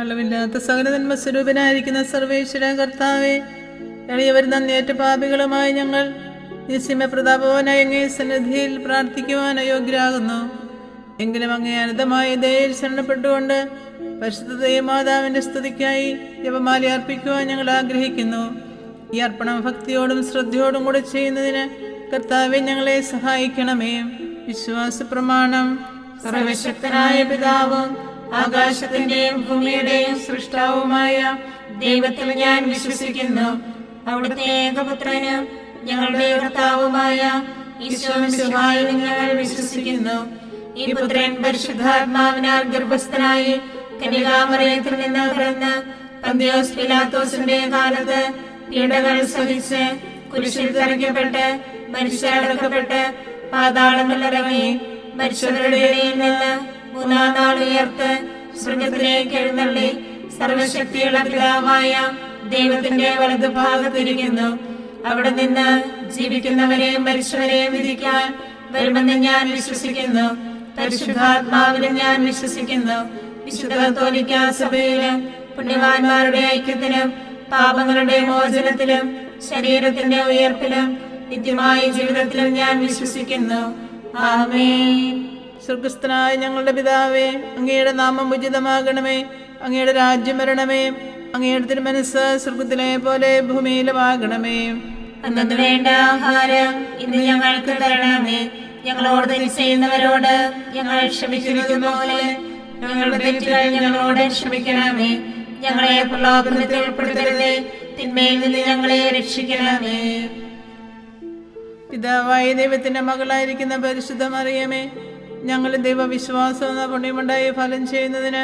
അളവില്ലാത്ത സകല നന്മ സ്വരൂപനായിരിക്കുന്ന സർവേശ്വര കർത്താവെ, എളിയവർ നന്ദിയേറ്റ പാപികളുമായി ഞങ്ങൾ നിസ്യമ പ്രതാപവാനായ അങ്ങേ സന്നിധിയിൽ പ്രാർത്ഥിക്കുവാൻ അയോഗ്യരാകുന്നു. എങ്കിലും അങ്ങേ അനന്തമായ ദയയിൽ ശരണപ്പെട്ടുകൊണ്ട് പരിശുദ്ധ ദൈവമാതാവിന്റെ സ്തുതിക്കായി ജപമാല അർപ്പിക്കുവാൻ ഞങ്ങൾ ആഗ്രഹിക്കുന്നു. ഈ അർപ്പണം ഭക്തിയോടും ശ്രദ്ധയോടും കൂടെ ചെയ്യുന്നതിന് കർത്താവെ ഞങ്ങളെ സഹായിക്കണമേ. വിശ്വാസ പ്രമാണം. സർവശക്തനായ പിതാവും ആകാശത്തിന്റെയും ഭൂമിയുടെയും സൃഷ്ടാവുമായ ദൈവത്തിൽ ഞാൻ വിശ്വസിക്കുന്നു. അവിടുത്തെ ഏകപുത്രനും ഞങ്ങളുടെ കർത്താവുമായ ഈശോമിശിഹായിൽ ഞങ്ങൾ വിശ്വസിക്കുന്നു. ഈ പുത്രൻ പരിശുദ്ധാത്മാവിനാൽ ഗർഭസ്ഥനായി കന്യകാമറിയത്തിൽ നിന്ന് പിറന്ന് പന്തിയോസ് പിലാത്തോസിന്റെ കാലത്ത് പീഡകൾ സഹിച്ച് കുരിശിൽ തറയ്ക്കപ്പെട്ട് മരിച്ചടക്കപ്പെട്ട് പാതാളങ്ങളിലിറങ്ങി മരിച്ചവരുടെ ഇടയിൽ നിന്ന് മൂന്നാം നാൾ ഉയർത്ത് സ്വർഗ്ഗത്തിലേക്ക് എഴുന്നള്ളി സർവശക്തിയുള്ള പിതാവായ ദൈവത്തിന്റെ വലതുഭാഗത്തിരിക്കുന്നു. അവിടെ നിന്ന് ജീവിക്കുന്നവരെയും മരിച്ചവരെയും വിധിക്കാൻ വരുമെന്ന് ഞാൻ വിശ്വസിക്കുന്നു. പരിശുദ്ധാത്മാവിലും ഞാൻ വിശ്വസിക്കുന്നു. വിശുദ്ധ കത്തോലിക്കാ സഭയിലും പുണ്യവാന്മാരുടെ ഐക്യത്തിലും പാപങ്ങളുടെ മോചനത്തിലും ശരീരത്തിന്റെ ഉയർപ്പിലും നിത്യമായ ജീവിതത്തിലും ഞാൻ വിശ്വസിക്കുന്നു. ആമേൻ. സ്വർഗസ്ഥനായ ഞങ്ങളുടെ പിതാവേ, അങ്ങയുടെ നാമം ഉചിതമാകണമേ. അങ്ങയുടെ രാജ്യം വരണമേ. അങ്ങയുടെ തിരുമനസ്സ് സ്വർഗത്തിലെ പോലെ ഭൂമിയിലുമാകണമേ. അന്നു വേണ്ട ആഹാരം ഇന്ന് ഞങ്ങൾക്ക് തരണമേ. ഞങ്ങളോട് തെറ്റ് ചെയ്യുന്നവരോട് ഞങ്ങൾ ക്ഷമിക്കുന്നത് പോലെ ഞങ്ങളുടെ തെറ്റുകൾ ഞങ്ങളോട് ക്ഷമിക്കണമേ. ഞങ്ങളെ പ്രലോഭനത്തിൽ ഉൾപ്പെടുത്തരുതേ, തിന്മയിൽ നിന്ന് ഞങ്ങളെ രക്ഷിക്കണമേ. പിതാവായ ദൈവത്തിന്റെ മകളായിരിക്കുന്ന പരിശുദ്ധ മറിയമേ, ഞങ്ങൾ ദൈവവിശ്വാസം എന്ന പുണ്യമുണ്ടായി ഫലം ചെയ്യുന്നതിന്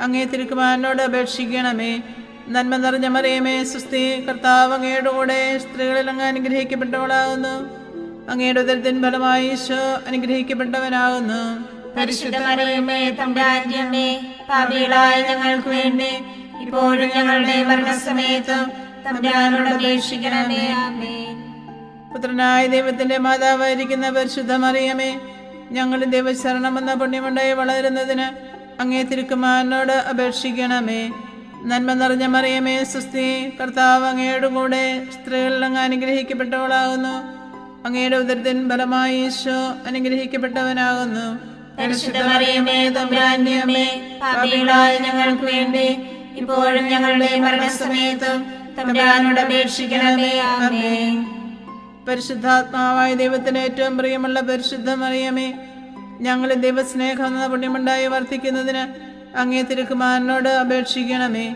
അങ്ങേ തിരുക്കുമാരനോട് അപേക്ഷിക്കണമേ. നന്മ നിറഞ്ഞ മറിയമേ, സുസ്ഥി, കർത്താവ് അങ്ങയുടെ കൂടെ സ്ത്രീകളിൽ അങ്ങ് അനുഗ്രഹിക്കപ്പെട്ടവളാകുന്നു. അങ്ങയുടെ ഉദരത്തിൻ ഫലമായി ഈശോ അനുഗ്രഹിക്കപ്പെട്ടവനാകുന്നു. പരിശുദ്ധ മറിയമേ, തമ്പുരാന്റെ അമ്മേ, പാപികളായ ഞങ്ങൾക്ക് വേണ്ടി ഇപ്പോഴും ഞങ്ങളുടെ മരണസമയത്തും തമ്പുരാനോട് അപേക്ഷിക്കണമേ. ആമേൻ. പുത്രനായ ദൈവത്തിന്റെ മാതാവായിരിക്കുന്ന പരിശുദ്ധ മറിയമേ, ഞങ്ങൾ ദൈവശരണം എന്ന പുണ്യമുണ്ടായി വളരുന്നതിന് അങ്ങേ തിരുക്കുമാരനോട് അപേക്ഷിക്കണമേ. നന്മ നിറഞ്ഞ മറിയമേ, സുസ്ഥി, കർത്താവ് അങ്ങയുടെ കൂടെ സ്ത്രീകളിൽ അങ്ങ് അനുഗ്രഹിക്കപ്പെട്ടവളാകുന്നു. അങ്ങയുടെ ഉദരത്തിൻ ഫലമായി ഈശോ അനുഗ്രഹിക്കപ്പെട്ടവനാകുന്നു. പരിശുദ്ധ മറിയമേ, തമ്പുരാന്റെ അമ്മേ, പാപികളായ ഞങ്ങൾക്ക് വേണ്ടി ഇപ്പോഴും ഞങ്ങളുടെ മരണസമയത്തും തമ്പുരാനോട് അപേക്ഷിക്കണമേ. ആമേൻ. പരിശുദ്ധാത്മാവായ ദൈവത്തിന് ഏറ്റവും പ്രിയമുള്ള പരിശുദ്ധ മറിയമേ, ഞങ്ങൾ ദൈവസ്നേഹം എന്ന പുണ്യമുണ്ടായി വർദ്ധിക്കുന്നതിന് അങ്ങേ തിരുക്കുമാരനോട് അപേക്ഷിക്കണമേ.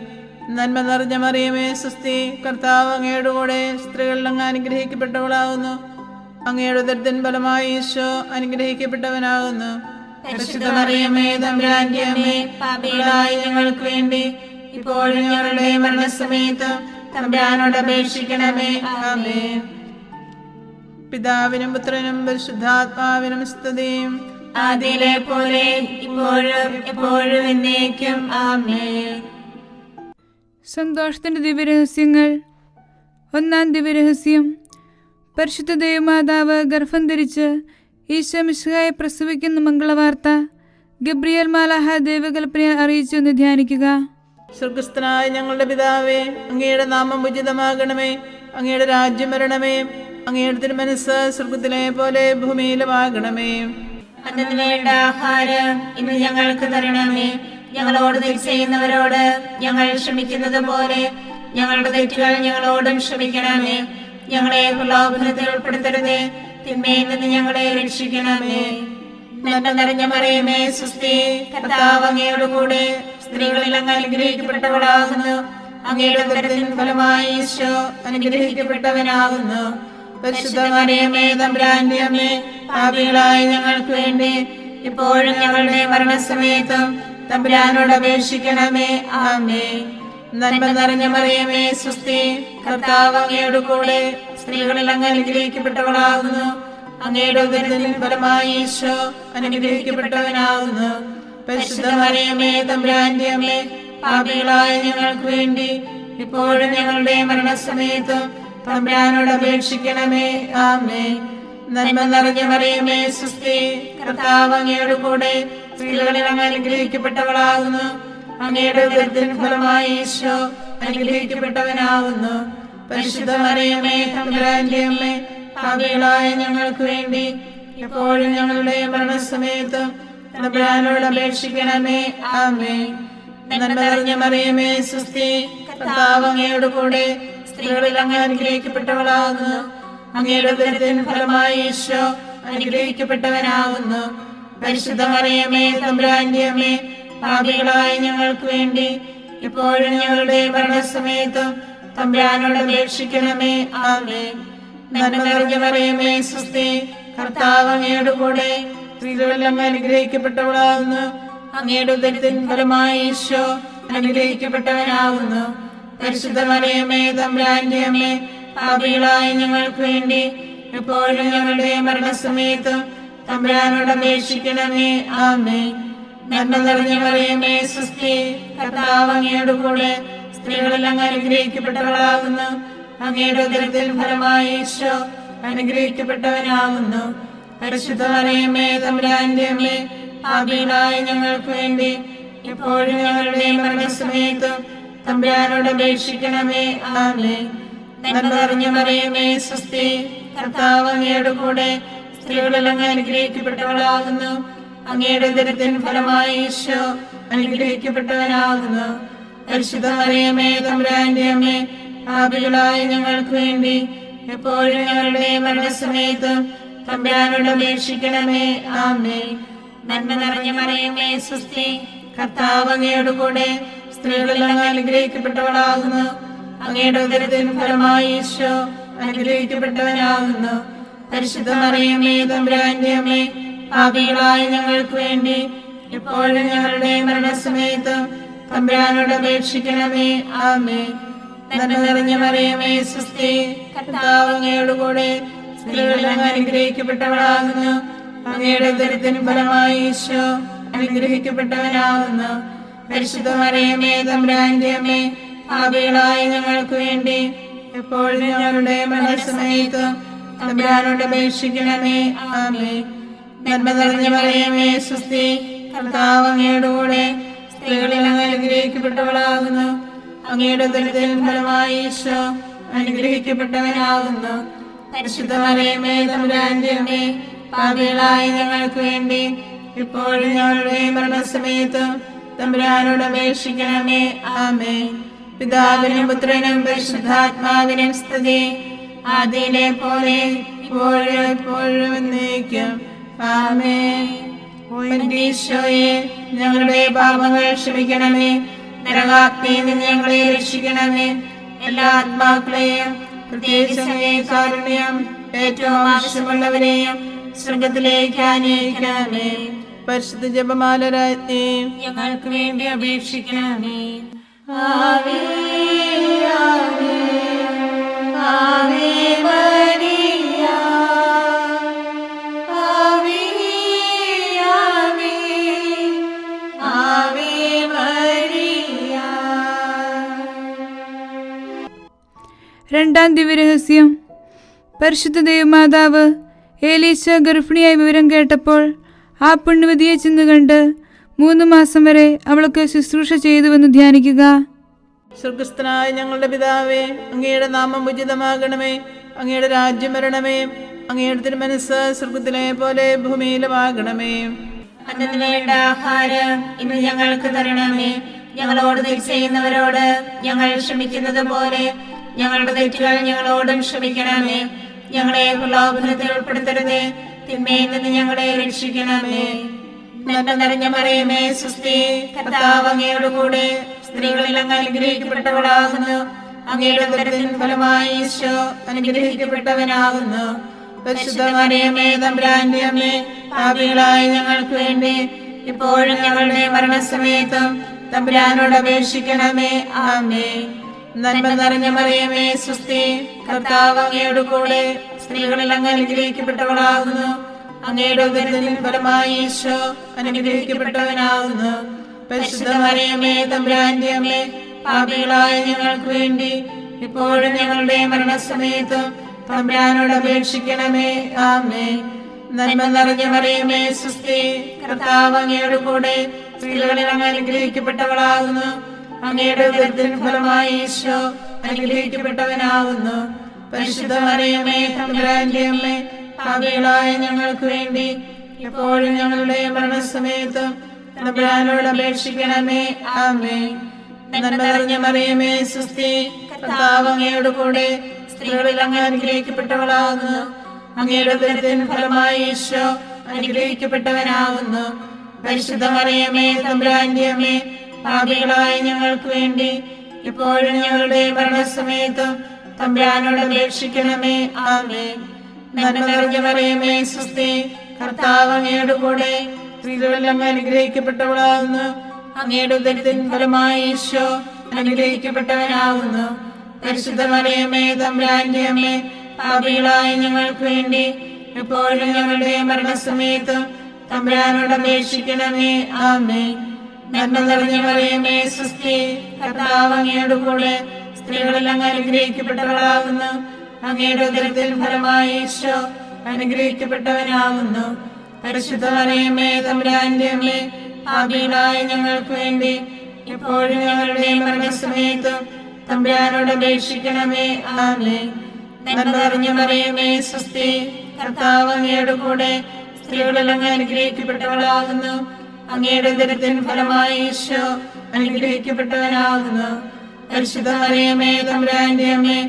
നന്മ നിറഞ്ഞ മറിയമേ, സുസ്ഥി, കർത്താവ് അങ്ങയുടെ കൂടെ സ്ത്രീകളിൽ അങ്ങ് അനുഗ്രഹിക്കപ്പെട്ടവളാകുന്നു. അങ്ങയുടെ ഉദരത്തിൻ ഫലമായി ഈശോ അനുഗ്രഹിക്കപ്പെട്ടവനാകുന്നു. പരിശുദ്ധ മറിയമേ, തമ്പുരാന്റെ അമ്മേ, പാപികളായ ഞങ്ങൾക്ക് വേണ്ടി ഇപ്പോഴും ഞങ്ങളുടെ മരണസമയത്തും തമ്പുരാനോട് അപേക്ഷിക്കണമേ. ആമേൻ. പിതാവിനും പുത്രനും പരിശുദ്ധാത്മാവിനും സ്തുതിയും, ആദിയിലെ പോലെ ഇപ്പോഴും എപ്പോഴും എന്നേക്കും. ആമേൻ. സന്തോഷത്തിന്റെ ദിവ്യരഹസ്യങ്ങൾ. ഒന്നാം ദിവ്യരഹസ്യം, പരിശുദ്ധ ദൈവമാതാവ് ഗർഭം ധരിച്ച് ഈശോ മിശിഹായെ പ്രസവിക്കുന്ന മംഗളവാർത്ത ഗബ്രിയേൽ മാലാഹ ദൈവകൽപ്പന അറിയിച്ചു എന്ന് ധ്യാനിക്കുക. സ്വർഗസ്ഥനായ ഞങ്ങളുടെ പിതാവേ, അങ്ങയുടെ നാമം ഉചിതമാകണമേ. അങ്ങയുടെ രാജ്യം വരണമേ. അങ്ങയുടെ തിരുമനസ്സ് സ്വർഗത്തിലെ പോലെ ഭൂമിയിലുമാകണമേ. അന്നു വേണ്ട ആഹാരം ഇന്ന് ഞങ്ങൾക്ക് തരണമേ. ഞങ്ങളോട് തെറ്റ് ചെയ്യുന്നവരോട് ഞങ്ങൾ ക്ഷമിക്കുന്നത് പോലെ ഞങ്ങളുടെ തെറ്റുകൾ ഞങ്ങളോടും ക്ഷമിക്കണമേ. ഞങ്ങളെ പ്രലോഭനത്തിൽ ഉൾപ്പെടുത്തരുതേ, തിന്മയിൽ നിന്ന് ഞങ്ങളെ രക്ഷിക്കണമേ. നന്മ നിറഞ്ഞ മറിയമേ, സുസ്ഥി, കർത്താവ് അങ്ങയുടെ കൂടെ സ്ത്രീകളിൽ അങ്ങ് അനുഗ്രഹിക്കപ്പെട്ടവളാകുന്നു. അങ്ങയുടെ ഉദരത്തിൻ ഫലമായി ഈശോ അനുഗ്രഹിക്കപ്പെട്ടവനാകുന്നു. പരിശുദ്ധ മറിയമേ, തമ്പുരാന്റെ അമ്മേ, പാപികളായ ഞങ്ങൾക്ക് വേണ്ടി ഇപ്പോഴും ഞങ്ങളുടെ മരണസമയത്തും തമ്പുരാനോട് അപേക്ഷിക്കണമേ. ആമേൻ. നന്മ നിറഞ്ഞ മറിയമേ, സുസ്ഥി, കർത്താവ് അങ്ങയുടെ കൂടെ സ്ത്രീകളിൽ അങ്ങ് അനുഗ്രഹിക്കപ്പെട്ടവളാകുന്നു. അങ്ങയുടെ ഉദരത്തിൻ ഫലമായി ഈശോ അനുഗ്രഹിക്കപ്പെട്ടവനാകുന്നു. പരിശുദ്ധ മറിയമേ, തമ്പുരാന്റെ അമ്മേ, പാപികളായ ഞങ്ങൾക്ക് വേണ്ടി ഇപ്പോഴും ഞങ്ങളുടെ മരണസമയത്തും തമ്പുരാനോട് അപേക്ഷിക്കണമേ. ആമേൻ. നന്മ നിറഞ്ഞ മറിയമേ, സുസ്ഥി, കർത്താവ് അങ്ങയുടെ കൂടെ സ്ത്രീകളിൽ അങ്ങ് അനുഗ്രഹിക്കപ്പെട്ടവളാകുന്നു. അങ്ങയുടെ ഉദരത്തിൻ ഫലമായി ഈശോ അനുഗ്രഹിക്കപ്പെട്ടവനാകുന്നു. പരിശുദ്ധ മറിയമേ, തമ്പുരാന്റെ അമ്മേ, പാപികളായ ഞങ്ങൾക്ക് വേണ്ടി ഇപ്പോഴും ഞങ്ങളുടെ മരണസമയത്തും തമ്പുരാനോട് അപേക്ഷിക്കണമേ. ആമേൻ. നന്മ നിറഞ്ഞ മറിയമേ, സ്വസ്തി, കർത്താവ് അങ്ങയോട് കൂടെ സ്ത്രീകളിൽ അങ്ങ് അനുഗ്രഹിക്കപ്പെട്ടവളാകുന്നു. അങ്ങയുടെ ഉദരത്തിൻ ഫലമായി ഈശോ അനുഗ്രഹിക്കപ്പെട്ടവനാകുന്നു. പരിശുദ്ധ മറിയമേ, തമ്പുരാന്റെ അമ്മേ, പാപികളായ ഞങ്ങൾക്ക് വേണ്ടി ഇപ്പോഴും ഞങ്ങളുടെ മരണസമയത്തും തമ്പുരാനോട് അപേക്ഷിക്കണമേ. ആമേൻ. നന്മ നിറഞ്ഞ മറിയമേ, സ്വസ്തി, കർത്താവ് അങ്ങയോട് കൂടെ സ്ത്രീകളിൽ അങ്ങ് അനുഗ്രഹിക്കപ്പെട്ടവളാകുന്നു. അങ്ങയുടെ ഉദരത്തിൻ ഫലമായി ഈശോ അനുഗ്രഹിക്കപ്പെട്ടവനാകുന്നു. പരിശുദ്ധ മറിയമേ, തമ്പുരാന്റെ അമ്മേ, പാപികളായ ഞങ്ങൾക്ക് വേണ്ടി എപ്പോഴും ഞങ്ങളുടെ മരണസമയത്തും തമ്പുരാനോട് അപേക്ഷിക്കണമേ. ആമേൻ. നന്മ നിറഞ്ഞ മറിയമേ, സ്വസ്തി, കർത്താവ് അങ്ങയോട് കൂടെ സ്ത്രീകളിൽ അങ്ങ് അനുഗ്രഹിക്കപ്പെട്ടവളാകുന്നു. അങ്ങയുടെ ഉദരത്തിൻ ഫലമായി ഈശോ അനുഗ്രഹിക്കപ്പെട്ടവനാകുന്നു. പരിശുദ്ധ മറിയമേ, തമ്പുരാന്റെ അമ്മേ, പാപികളായ ഞങ്ങൾക്ക് വേണ്ടി എപ്പോഴും ഞങ്ങളുടെ മരണസമയത്തും തമ്പുരാനോട് അപേക്ഷിക്കണമേ. ആമേൻ. നന്മ നിറഞ്ഞ മറിയമേ, സ്വസ്തി, കർത്താവ് അങ്ങയോട് കൂടെ സ്ത്രീകളിൽ അങ്ങ് അനുഗ്രഹിക്കപ്പെട്ടവളാകുന്നു. അങ്ങയുടെ ഉദരത്തിൻ ഫലമായി ഈശോ അനുഗ്രഹിക്കപ്പെട്ടവനാകുന്നു. പരിശുദ്ധ മറിയമേ, തമ്പുരാന്റെ അമ്മേ, പാപികളായ ഞങ്ങൾക്ക് വേണ്ടി എപ്പോഴും ഞങ്ങളുടെ മരണസമയത്തും തമ്പുരാനോട് അപേക്ഷിക്കണമേ. ആമേൻ. നന്മ നിറഞ്ഞ മറിയമേ, സ്വസ്തി, കർത്താവ് അങ്ങയോട് കൂടെ സ്ത്രീകളിൽ അങ്ങ് അനുഗ്രഹിക്കപ്പെട്ടവളാകുന്നു. അങ്ങയുടെ ഉദരത്തിൻ ഫലമായി ഈശോ അനുഗ്രഹിക്കപ്പെട്ടവനാകുന്നു. പരിശുദ്ധ മറിയമേ, തമ്പുരാന്റെ അമ്മേ, പാപികളായ ഞങ്ങൾക്ക് വേണ്ടി എപ്പോഴും ഞങ്ങളുടെ മരണസമയത്തും തമ്പുരാനോട് അപേക്ഷിക്കണമേ. ആമേൻ. നന്മ നിറഞ്ഞ മറിയമേ, സ്വസ്തി, കർത്താവ് അങ്ങയോട് കൂടെ സ്ത്രീകളിൽ അങ്ങ് അനുഗ്രഹിക്കപ്പെട്ടവളാകുന്നു. അങ്ങയുടെ ഉദരത്തിൻ ഫലമായി ഈശോ അനുഗ്രഹിക്കപ്പെട്ടവനാകുന്നു. പരിശുദ്ധ മറിയമേ, തമ്പുരാന്റെ അമ്മേ, പാപികളായ ഞങ്ങൾക്ക് വേണ്ടി എപ്പോഴും ഞങ്ങളുടെ മരണസമയത്തും തമ്പുരാനോട് അപേക്ഷിക്കണമേ. ആമേൻ. നന്മ നിറഞ്ഞ മറിയമേ, സ്വസ്തി, കർത്താവ് അങ്ങയോട് കൂടെ സ്ത്രീകളിൽ അങ്ങ് അനുഗ്രഹിക്കപ്പെട്ടവളാകുന്നു. അങ്ങയുടെ ഉദരത്തിൻ ഫലമായി ഈശോ അനുഗ്രഹിക്കപ്പെട്ടവനാകുന്നു. പരിശുദ്ധ മറിയമേ, തമ്പുരാന്റെ അമ്മേ, പാപികളായ ഞങ്ങൾക്ക് വേണ്ടി ഇപ്പോഴും ഞങ്ങളുടെ മരണസമയത്തും തമ്പുരാനോട് അപേക്ഷിക്കണമേ. ആമേൻ. പിതാവിനും പുത്രനും പരിശുദ്ധാത്മാവിനും സ്തുതി, ആദിയിലെ പോലെ ഇപ്പോഴും എപ്പോഴും എന്നേക്കും. ആമേൻ. എന്റെ ഈശോയെ, ഞങ്ങളുടെ പാപങ്ങൾ ക്ഷമിക്കണമേ. നരകാഗ്നിയിൽ നിന്ന് ഞങ്ങളെ രക്ഷിക്കണമേ. എല്ലാ ആത്മാക്കളെയും, പ്രത്യേകിച്ച് അങ്ങേ കാരുണ്യം ഏറ്റവും ആവശ്യമുള്ളവരെയും സ്വർഗത്തിലേക്ക് ആനയിക്കണമേ. പരിശുദ്ധ ജപമാല രാജ്ഞി, ഞങ്ങൾക്ക് വേണ്ടി അപേക്ഷിക്കണമേ. ആവേ ആവേ ആവേ മരിയ, ആവേ ആവേ ആവേ മരിയ. രണ്ടാം ദിവ്യരഹസ്യം. പരിശുദ്ധ ദൈവമാതാവ് ഏലീശ ഗർഭിണിയായ വിവരം കേട്ടപ്പോൾ ആ പുണ്യവതിയെ ചെന്ന് കണ്ട് 3 മാസം വരെ അവൾക്ക് ശുശ്രൂഷ ചെയ്തുവെന്ന് ധ്യാനിക്കുക. സ്വർഗസ്ഥനായ ഞങ്ങളുടെ പിതാവേ, അങ്ങയുടെ നാമം ഉചിതമാകണമേ. അങ്ങയുടെ രാജ്യം വരണമേ. അങ്ങയുടെ തിരുമനസ്സ് സ്വർഗത്തിലെ പോലെ ഭൂമിയിലുമാകണമേ. അന്നത്തിന് വേണ്ട ആഹാരം ഇന്ന് ഞങ്ങൾക്ക് തരണമേ. ഞങ്ങളോട് തെറ്റ് ചെയ്യുന്നവരോട് ഞങ്ങൾ ക്ഷമിക്കുന്നത് പോലെ ഞങ്ങളുടെ തെറ്റുകൾ ഞങ്ങളോടും ക്ഷമിക്കണമേ. ഞങ്ങളെ പ്രലോഭനത്തിൽ ഉൾപ്പെടുത്തരുതേ, തിന്മയിൽ നിന്ന് ഞങ്ങളെ രക്ഷിക്കണമേ. നന്മ നിറഞ്ഞ മറിയമേ, സ്വസ്തി, കർത്താവ് അങ്ങയോട് കൂടെ സ്ത്രീകളിൽ അങ്ങ് അനുഗ്രഹിക്കപ്പെട്ടവളാകുന്നു. അങ്ങയുടെ ഉദരത്തിൻ ഫലമായി ഈശോ അനുഗ്രഹിക്കപ്പെട്ടവനാകുന്നു. പരിശുദ്ധ മറിയമേ, തമ്പുരാന്റെ അമ്മേ, പാപികളായ ഞങ്ങൾക്ക് വേണ്ടി ഇപ്പോഴും ഞങ്ങളുടെ മരണസമയത്തും തമ്പുരാനോട് അപേക്ഷിക്കണമേ. ആമേൻ. നന്മ നിറഞ്ഞ മറിയമേ, സ്വസ്തി, കർത്താവ് അങ്ങയോട് കൂടെ സ്ത്രീകളിൽ അങ്ങ് അനുഗ്രഹിക്കപ്പെട്ടവളാകുന്നു. അങ്ങയുടെ ഉദരത്തിൻ ഫലമായി ഈശോ അനുഗ്രഹിക്കപ്പെട്ടവനാകുന്നു. പരിശുദ്ധ മറിയമേ, തമ്പുരാന്റെ അമ്മേ, പാപികളായ ഞങ്ങൾക്ക് വേണ്ടി ഇപ്പോഴും ഞങ്ങളുടെ മരണസമയത്തും തമ്പുരാനോട് അപേക്ഷിക്കണമേ. ആമേൻ. നന്മ നിറഞ്ഞ മറിയമേ, സ്വസ്തി, കർത്താവ് അങ്ങയോട് കൂടെ സ്ത്രീകളിൽ അങ്ങ് അനുഗ്രഹിക്കപ്പെട്ടവളാകുന്നു. അങ്ങയുടെ ഉദരത്തിൻ ഫലമായി ഈശോ അനുഗ്രഹിക്കപ്പെട്ടവനാകുന്നു. പരിശുദ്ധ മറിയമേ, തമ്പുരാന്റെ അമ്മേ, പാപികളായ ഞങ്ങൾക്ക് വേണ്ടി എപ്പോഴും ഞങ്ങളുടെ മരണസമയത്തും തമ്പുരാനോട് അപേക്ഷിക്കണമേ. ആമേൻ. നന്മ നിറഞ്ഞ മറിയമേ, സ്വസ്തി, കർത്താവ് അങ്ങയോട് കൂടെ സ്ത്രീകളിൽ അങ്ങ് അനുഗ്രഹിക്കപ്പെട്ടവളാകുന്നു. അങ്ങയുടെ ഉദരത്തിൻ ഫലമായി ഈശോ അനുഗ്രഹിക്കപ്പെട്ടവനാകുന്നു. പരിശുദ്ധ മറിയമേ, തമ്പുരാന്റെ അമ്മേ, പാപികളായ ഞങ്ങൾക്ക് വേണ്ടി എപ്പോഴും ഞങ്ങളുടെ മരണസമയത്തും തമ്പുരാനോട് അപേക്ഷിക്കണമേ. ആമേൻ. നന്മ നിറഞ്ഞ മറിയമേ, സ്വസ്തി, കർത്താവ് അങ്ങയോട് കൂടെ സ്ത്രീകളിൽ അങ്ങ് അനുഗ്രഹിക്കപ്പെട്ടവളാകുന്നു. അങ്ങയുടെ ഉദരത്തിൻ ഫലമായി ഈശോ അനുഗ്രഹിക്കപ്പെട്ടവനാകുന്നു. പരിശുദ്ധ മറിയമേ, തമ്പുരാന്റെ അമ്മേ, പാപികളായ ഞങ്ങൾക്ക് വേണ്ടി എപ്പോഴും ഞങ്ങളുടെ മരണസമയത്തും തമ്പുരാനോട് അപേക്ഷിക്കണമേ. ആമേൻ. നന്മ നിറഞ്ഞ മറിയമേ, സ്വസ്തി, കർത്താവ് അങ്ങയോട് കൂടെ സ്ത്രീകളിൽ അങ്ങ് അനുഗ്രഹിക്കപ്പെട്ടവളാകുന്നു. അങ്ങയുടെ ഉദരത്തിൻ ഫലമായി ഈശോ അനുഗ്രഹിക്കപ്പെട്ടവനാകുന്നു. പരിശുദ്ധ മറിയമേ, തമ്പുരാന്റെ അമ്മേ, പാപികളായ ഞങ്ങൾക്ക് വേണ്ടി എപ്പോഴും ഞങ്ങളുടെ മരണസമയത്തും തമ്പുരാനോട് അപേക്ഷിക്കണമേ. ആമേൻ. നന്മ നിറഞ്ഞ മറിയമേ, സ്വസ്തി, കർത്താവ് അങ്ങയോട് കൂടെ സ്ത്രീകളിൽ അങ്ങ് അനുഗ്രഹിക്കപ്പെട്ടവളാകുന്നു. അങ്ങയുടെ ഉദരത്തിൻ ഫലമായി ഈശോ അനുഗ്രഹിക്കപ്പെട്ടവനാകുന്നു. പരിശുദ്ധ മറിയമേ, തമ്പുരാന്റെ അമ്മേ,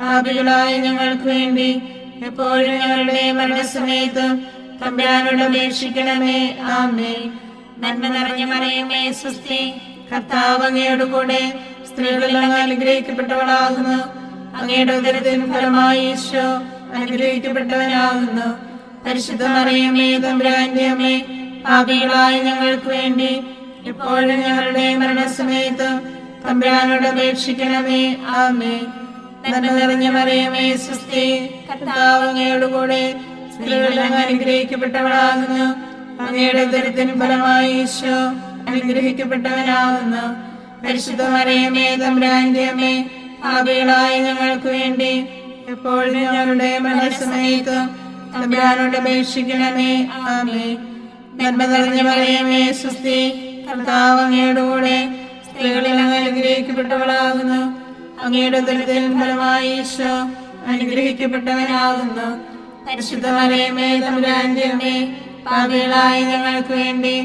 പാപികളായ ഞങ്ങൾക്ക് വേണ്ടി എപ്പോഴും ഞങ്ങളുടെ മരണസമയത്തും തമ്പുരാനോട് അപേക്ഷിക്കണമേ. ആമേൻ. നന്മ നിറഞ്ഞ മറിയമേ, സ്വസ്തി, കർത്താവ് അങ്ങയോട് കൂടെ സ്ത്രീകളിൽ അങ്ങ് അനുഗ്രഹിക്കപ്പെട്ടവളാകുന്നു. അങ്ങയുടെ ഉദരത്തിൻ ഫലമായി ഈശോ അനുഗ്രഹിക്കപ്പെട്ടവനാകുന്നു. പരിശുദ്ധ മറിയമേ, തമ്പുരാന്റെ അമ്മേ, പാപികളായ ഞങ്ങൾക്ക് വേണ്ടി എപ്പോഴും ഞങ്ങളുടെ മരണസമയത്തും തമ്പുരാനോട് അപേക്ഷിക്കണമേ. ആമേൻ. നന്മ നിറഞ്ഞ മറിയമേ, സ്വസ്തി, കർത്താവ് അങ്ങയോട് കൂടെ സ്ത്രീകളിൽ അങ്ങ് അനുഗ്രഹിക്കപ്പെട്ടവളാകുന്നു. അങ്ങയുടെ ഉദരത്തിൻ ഫലമായി ഈശോ അനുഗ്രഹിക്കപ്പെട്ടവനാകുന്നു. പരിശുദ്ധ മറിയമേ, തമ്പുരാന്റെ അമ്മേ, പാപികളായ ഞങ്ങൾക്ക് വേണ്ടി എപ്പോഴും ഞങ്ങളുടെ മരണസമയത്തും തമ്പുരാനോട് അപേക്ഷിക്കണമേ. ആമേൻ. നന്മ നിറഞ്ഞ മറിയമേ, സ്വസ്തി, കർത്താവ് അങ്ങയോട് കൂടെ സ്ത്രീകളിൽ അങ്ങ് അനുഗ്രഹിക്കപ്പെട്ടവളാകുന്നു. അങ്ങയുടെ ഉദരത്തിൻ ഫലമായി ഈശോ അനുഗ്രഹിക്കപ്പെട്ടവനാകുന്നു. പരിശുദ്ധ മറിയമേ, തമ്പുരാന്റെ അമ്മേ, പാപികളായ ഞങ്ങൾക്ക് വേണ്ടി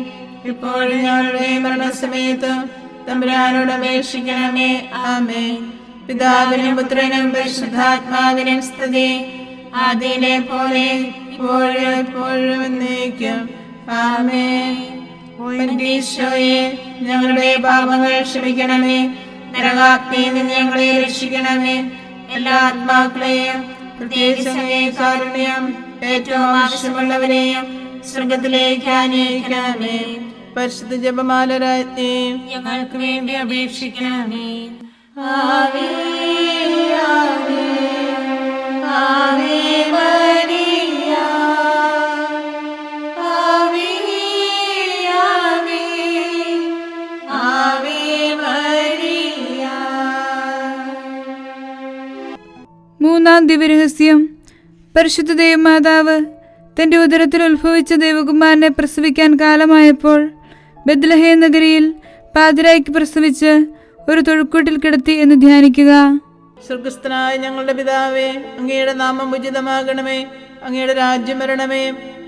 ഇപ്പോഴും ഞങ്ങളുടെ മരണസമയത്തും തമ്പുരാനോട് അപേക്ഷിക്കണമേ. ആമേൻ. പിതാവിനും പുത്രനും പരിശുദ്ധാത്മാവിനും സ്തുതി, ആദിയിലെ പോലെ ഇപ്പോഴും എപ്പോഴും എന്നേക്കും. ആമേൻ. ഈശോയെ, ഞങ്ങളുടെ പാപങ്ങൾ ക്ഷമിക്കണമേ. നരകാഗ്നിയിൽ നിന്ന് ഞങ്ങളെ രക്ഷിക്കണമേ. എല്ലാ ആത്മാക്കളെയും പ്രത്യേകിച്ച് കാരുണ്യം ഏറ്റവും ആവശ്യമുള്ളവരെയും സ്വർഗത്തിലേക്ക് ആനയിക്കണമേ. പരിശുദ്ധ ജപമാല രാജ്ഞി, ഞങ്ങൾക്ക് വേണ്ടി അപേക്ഷിക്കണമേ. ആവേ ആവേ ആവേ മരിയ, ആവേ ആവേ ആവേ മരിയ. മൂന്നാം ദിവ്യരഹസ്യം. പരിശുദ്ധ ദൈവമാതാവ് തന്റെ ഉദരത്തിൽ ഉത്ഭവിച്ച ദൈവകുമാരനെ പ്രസവിക്കാൻ കാലമായപ്പോൾ ബെത്ലഹേം നഗരിയിൽ പാതിരായ്ക്ക് പ്രസവിച്ച് ഒരു തൊഴുക്കൂട്ടിൽ കിടത്തി എന്ന് ധ്യാനിക്കുക. സ്വർഗസ്ഥനായ ഞങ്ങളുടെ പിതാവേ, അങ്ങയുടെ നാമം ഉചിതമാകണമേ. അങ്ങയുടെ രാജ്യം വരണമേ.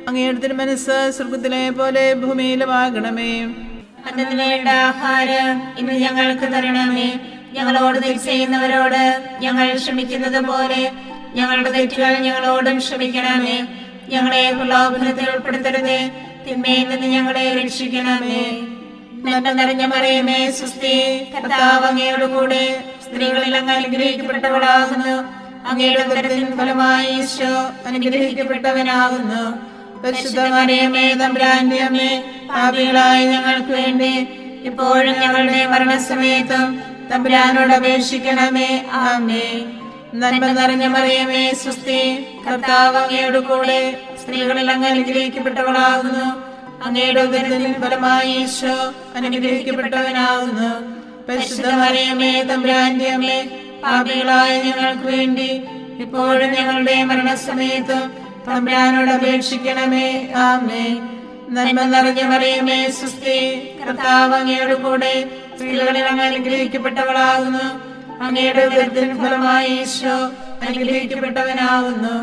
അങ്ങയുടെ തിരുമനസ്സ് സ്വർഗത്തിലെ പോലെ ഭൂമിയിലുമാകണമേ. അന്നത്തിന് വേണ്ട ആഹാരം ഇന്ന് ഞങ്ങൾക്ക് തരണമേ. ഞങ്ങളോട് തെറ്റ് ചെയ്യുന്നവരോട് ഞങ്ങൾ ക്ഷമിക്കുന്നത് പോലെ ഞങ്ങളുടെ തെറ്റുകൾ ഞങ്ങളോടും ക്ഷമിക്കണമേ. ഞങ്ങളെ പ്രലോഭനത്തിൽ ഉൾപ്പെടുത്തരുതേ, തിന്മയിൽ നിന്ന് ഞങ്ങളെ രക്ഷിക്കണമേ. നന്മ നിറഞ്ഞ മറിയമേ, സ്വസ്തി, കർത്താവ് അങ്ങയോട് കൂടെ സ്ത്രീകളിൽ അങ്ങ് അനുഗ്രഹിക്കപ്പെട്ടവളാകുന്നു. അങ്ങയുടെ ഉദരത്തിൻ ഫലമായി ഈശോ അനുഗ്രഹിക്കപ്പെട്ടവനാകുന്നു. പരിശുദ്ധ മറിയമേ, തമ്പുരാന്റെ അമ്മേ, പാപികളായ ഞങ്ങൾക്ക് വേണ്ടി ഇപ്പോഴും ഞങ്ങളുടെ മരണസമയത്തും തമ്പുരാനോട് അപേക്ഷിക്കണമേ. ആമേൻ. നന്മ നിറഞ്ഞ മറിയമേ, സ്വസ്തി, കർത്താവ് അങ്ങയോട് കൂടെ സ്ത്രീകളിൽ അങ്ങ് അനുഗ്രഹിക്കപ്പെട്ടവളാകുന്നു. അങ്ങയുടെ ഉദരത്തിൻ ഫലമായി ഈശോ അനുഗ്രഹിക്കപ്പെട്ടവനാകുന്നു. പരിശുദ്ധ മറിയമേ, തമ്പുരാന്റെ അമ്മേ, പാപികളായ ഞങ്ങൾക്ക് വേണ്ടി ഇപ്പോഴും ഞങ്ങളുടെ മരണസമയത്തും തമ്പുരാനോട് അപേക്ഷിക്കണമേ. ആമേൻ. നന്മ നിറഞ്ഞ മറിയമേ സുസ്ഥി, കർത്താവ് അങ്ങയോട് കൂടെ സ്ത്രീകളിൽ അങ്ങ് അനുഗ്രഹിക്കപ്പെട്ടവളാകുന്നു. അങ്ങയുടെ ഉദരത്തിൻ ഫലമായി ഈശോ അനുഗ്രഹിക്കപ്പെട്ടവനാകുന്നു.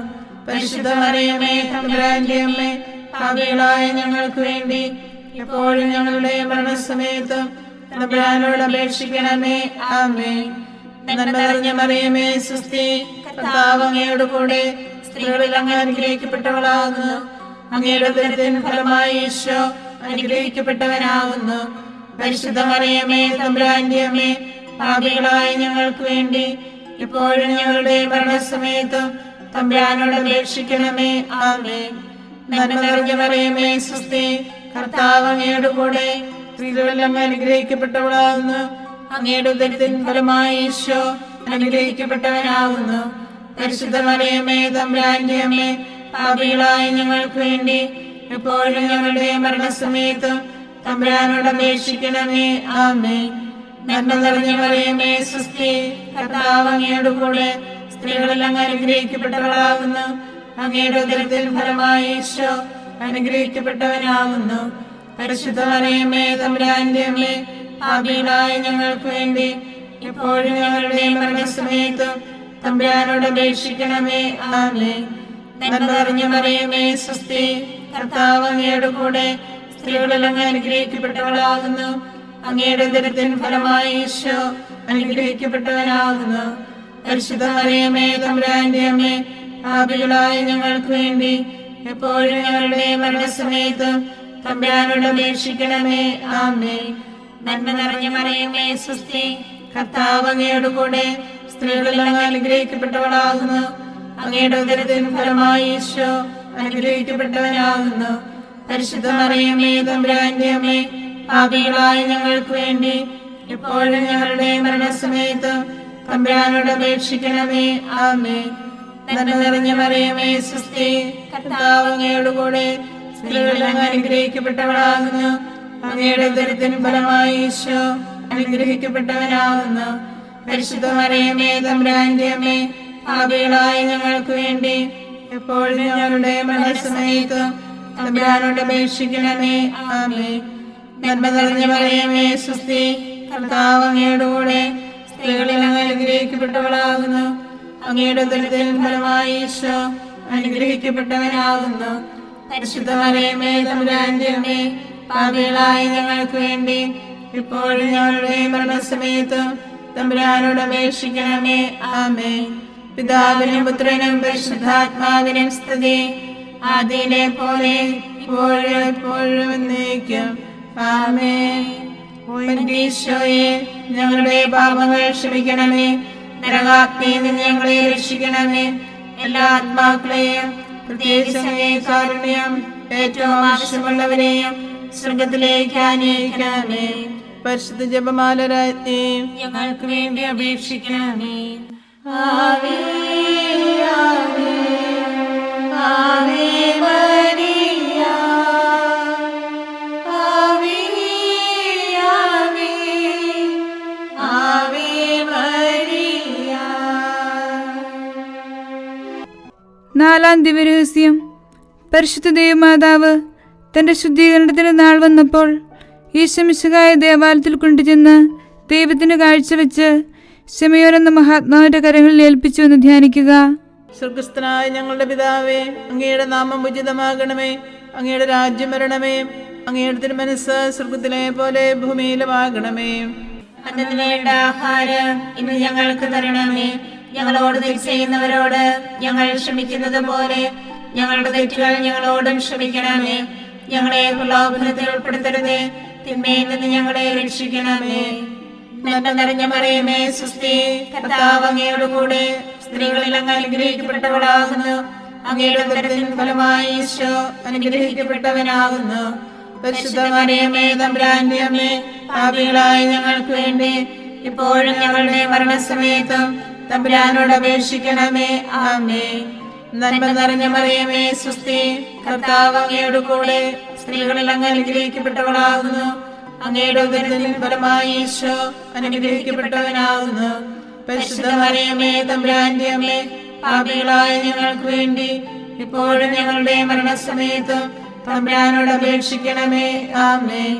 പരിശുദ്ധ മറിയമേ തമ്പുരാന്റെ അമ്മേ, പാപികളായ ഞങ്ങൾക്ക് വേണ്ടി എപ്പോഴും ഞങ്ങളുടെ മരണസമയത്തും തമ്പുരാനോട് അപേക്ഷിക്കണമേ. ആമേൻ. നന്മ നിറഞ്ഞ മറിയമേ സുസ്ഥി, കർത്താവ് അങ്ങയോട് കൂടെ സ്ത്രീകളിൽ അങ്ങ് അനുഗ്രഹിക്കപ്പെട്ടവളാകുന്നു. അങ്ങയുടെ ഉദരത്തിൻ ഫലമായി ഈശോ അനുഗ്രഹിക്കപ്പെട്ടവനാകുന്നു. പരിശുദ്ധ മറിയമേ തമ്പുരാന്റെ അമ്മേ, പാപികളായ ഞങ്ങൾക്ക് വേണ്ടി എപ്പോഴും ഞങ്ങളുടെ മരണസമയത്തും തമ്പുരാനോട് അപേക്ഷിക്കണമേ. ആമേൻ. നന്മ നിറഞ്ഞ മറിയമേ സുസ്ഥി, കർത്താവ് അങ്ങയോട് കൂടെ സ്ത്രീകളിൽ അങ്ങ് അനുഗ്രഹിക്കപ്പെട്ടവളാകുന്നു. അങ്ങയുടെ ഉദരത്തിൻ ഫലമായി ഈശോ അനുഗ്രഹിക്കപ്പെട്ടവനാകുന്നു. പരിശുദ്ധ മറിയമേ തമ്പുരാന്റെ അമ്മേ, പാപികളായ ഞങ്ങൾക്ക് വേണ്ടി എപ്പോഴും ഞങ്ങളുടെ മരണസമയത്തും തമ്പുരാനോട് അപേക്ഷിക്കണമേ. ആമേൻ. നന്മ നിറഞ്ഞ മറിയമേ സുസ്ഥി, കർത്താവ് അങ്ങയോട് കൂടെ സ്ത്രീകളിൽ അങ്ങ് അനുഗ്രഹിക്കപ്പെട്ടവളാകുന്നു. അങ്ങയുടെ ഉദരത്തിൻ ഫലമായി ഈശോ അനുഗ്രഹിക്കപ്പെട്ടവനാകുന്നു. പരിശുദ്ധ മറിയമേ തമ്പുരാന്റെ അമ്മേ, പാപികളായ ഞങ്ങൾക്ക് വേണ്ടി എപ്പോഴും ഞങ്ങളുടെ മരണസമയത്തും തമ്പുരാനോട് അപേക്ഷിക്കണമേ. ആമേൻ. നന്മ നിറഞ്ഞ മറിയമേ സുസ്ഥി, കർത്താവ് അങ്ങയോട് കൂടെ സ്ത്രീകളിൽ അങ്ങ് അനുഗ്രഹിക്കപ്പെട്ടവളാകുന്നു. അങ്ങയുടെ ഉദരത്തിൻ ഫലമായി ഈശോ അനുഗ്രഹിക്കപ്പെട്ടവനാകുന്നു. പരിശുദ്ധ മറിയമേ തമ്പുരാന്റെ അമ്മേ, പാപികളായ ഞങ്ങൾക്ക് വേണ്ടി എപ്പോഴും ഞങ്ങളുടെ മരണസമയത്തും തമ്പുരാനോട് അപേക്ഷിക്കണമേ. ആമേൻ. നന്മ നിറഞ്ഞ മറിയമേ സുസ്ഥി, കർത്താവ് അങ്ങയോട് കൂടെ സ്ത്രീകളിൽ അങ്ങ് അനുഗ്രഹിക്കപ്പെട്ടവളാകുന്നു. അങ്ങയുടെ ഉദരത്തിൻ ഫലമായി ഈശോ അനുഗ്രഹിക്കപ്പെട്ടവനാകുന്നു. പരിശുദ്ധ മറിയമേ തമ്പുരാന്റെ അമ്മേ, പാപികളായ ഞങ്ങൾക്ക് വേണ്ടി എപ്പോഴും ഞങ്ങളുടെ മരണസമയത്തും തമ്പുരാനോട് അപേക്ഷിക്കണമേ. ആമേൻ. നന്മ നിറഞ്ഞ മറിയമേ സുസ്ഥി, കർത്താവ് അങ്ങയോട് കൂടെ സ്ത്രീകളിൽ അങ്ങ് അനുഗ്രഹിക്കപ്പെട്ടവളാകുന്നു. അങ്ങയുടെ ഉദരത്തിൻ ഫലമായി ഈശോ അനുഗ്രഹിക്കപ്പെട്ടവനാകുന്നു. പരിശുദ്ധ മറിയമേ തമ്പുരാന്റെ അമ്മേ, പാപികളായ ഞങ്ങൾക്ക് വേണ്ടി എപ്പോഴും ഞങ്ങളുടെ മരണസമയത്തും തമ്പുരാനോട് അപേക്ഷിക്കണമേ. ആമേൻ. നന്മ നിറഞ്ഞ മറിയമേ സുസ്ഥി, കർത്താവ് അങ്ങയോട് കൂടെ സ്ത്രീകളിൽ അങ്ങ് അനുഗ്രഹിക്കപ്പെട്ടവളാകുന്നു. അങ്ങയുടെ ഉദരത്തിൻ ഫലമായി ഈശോ അനുഗ്രഹിക്കപ്പെട്ടവനാകുന്നു. പരിശുദ്ധ മറിയമേ തമ്പുരാന്റെ അമ്മേ, പാപികളായ ഞങ്ങൾക്ക് വേണ്ടി ഇപ്പോഴും ഞങ്ങളുടെ മരണസമയത്തും തമ്പുരാനോട് അപേക്ഷിക്കണമേ. ആമേൻ. പിതാവിനും പുത്രനും പരിശുദ്ധാത്മാവിനും സ്തുതി, ആദിയിലെ പോലെ ഇപ്പോഴും എപ്പോഴും എന്നേക്കും. ആമേൻ. ഈശോയെ, ഞങ്ങളുടെ പാപങ്ങൾ ക്ഷമിക്കണമേ. നരകാഗ്നിയിൽ നിന്ന് ഞങ്ങളെ രക്ഷിക്കണമേ. എല്ലാ ആത്മാക്കളെയും പ്രത്യേകിച്ച് കാരുണ്യം ഏറ്റവും ആവശ്യമുള്ളവരെയും സ്വർഗത്തിലേക്ക് ആനയിക്കണമേ. പരിശുദ്ധ ജപമാല രാജ്ഞി, ഞങ്ങൾക്ക് വേണ്ടി അപേക്ഷിക്കണമേ. ആവേ ആവേ ആവേ മരിയ, ആവേ ആവേ ആവേ മരിയ. നാലാം ദിവ്യരഹസ്യം. പരിശുദ്ധ ദൈവമാതാവ് തന്റെ ശുദ്ധീകരണത്തിന് നാൾ വന്നപ്പോൾ ഈശോമിശിഹായെ ദേവാലയത്തിൽ കൊണ്ടുചെന്ന് ദൈവത്തിന് കാഴ്ചവെച്ച് ശമയോൻ എന്ന മഹാത്മാവിന്റെ കരങ്ങളിൽ ഏൽപ്പിച്ചു എന്ന് ധ്യാനിക്കുക. സ്വർഗസ്ഥനായ ഞങ്ങളുടെ പിതാവേ, അങ്ങയുടെ നാമം ഉചിതമാകണമേ. അങ്ങയുടെ രാജ്യം വരണമേ. അങ്ങയുടെ തിരുമനസ്സ് സ്വർഗത്തിലെ പോലെ ഭൂമിയിലുമാകണമേ. അന്നു വേണ്ട ആഹാരം ഇന്ന് ഞങ്ങൾക്ക് തരണമേ. ഞങ്ങളോട് തെറ്റ് ചെയ്യുന്നവരോട് ഞങ്ങൾ ക്ഷമിക്കുന്നത് പോലെ ഞങ്ങളുടെ തെറ്റുകൾ ഞങ്ങളോടും ക്ഷമിക്കണമേ. ഞങ്ങളെ പ്രലോഭനത്തിൽ ഉൾപ്പെടുത്തരുതേ, തിന്മയിൽ നിന്ന് ഞങ്ങളെ രക്ഷിക്കണമേ. നന്മ നിറഞ്ഞ മറിയമേ സുസ്ഥി, കർത്താവ് അങ്ങയോട് കൂടെ സ്ത്രീകളിൽ അങ്ങ് അനുഗ്രഹിക്കപ്പെട്ടവളാകുന്നു. അങ്ങയുടെ ഉദരത്തിൻ ഫലമായി ഈശോ അനുഗ്രഹിക്കപ്പെട്ടവനാകുന്നു. പരിശുദ്ധ മറിയമേ തമ്പുരാന്റെ അമ്മേ, പാപികളായ ഞങ്ങൾക്ക് വേണ്ടി ഇപ്പോഴും ഞങ്ങളുടെ മരണസമയത്തും തമ്പുരാനോട് അപേക്ഷിക്കണമേ. ആമേൻ. നന്മ നിറഞ്ഞ മറിയമേ സുസ്ഥി, കർത്താവ് അങ്ങയോട് കൂടെ സ്ത്രീകളിൽ അങ്ങ് അനുഗ്രഹിക്കപ്പെട്ടവളാകുന്നു. അങ്ങയുടെ ഉദരത്തിൻ ഫലമായി ഈശോ അനുഗ്രഹിക്കപ്പെട്ടവനാകുന്നു. പരിശുദ്ധ മറിയമേ തമ്പുരാന്റെ അമ്മേ, പാപികളായ ഞങ്ങൾക്ക് വേണ്ടി ഇപ്പോഴും ഞങ്ങളുടെ മരണസമയത്തും തമ്പുരാനോട് അപേക്ഷിക്കണമേ. ആമേൻ.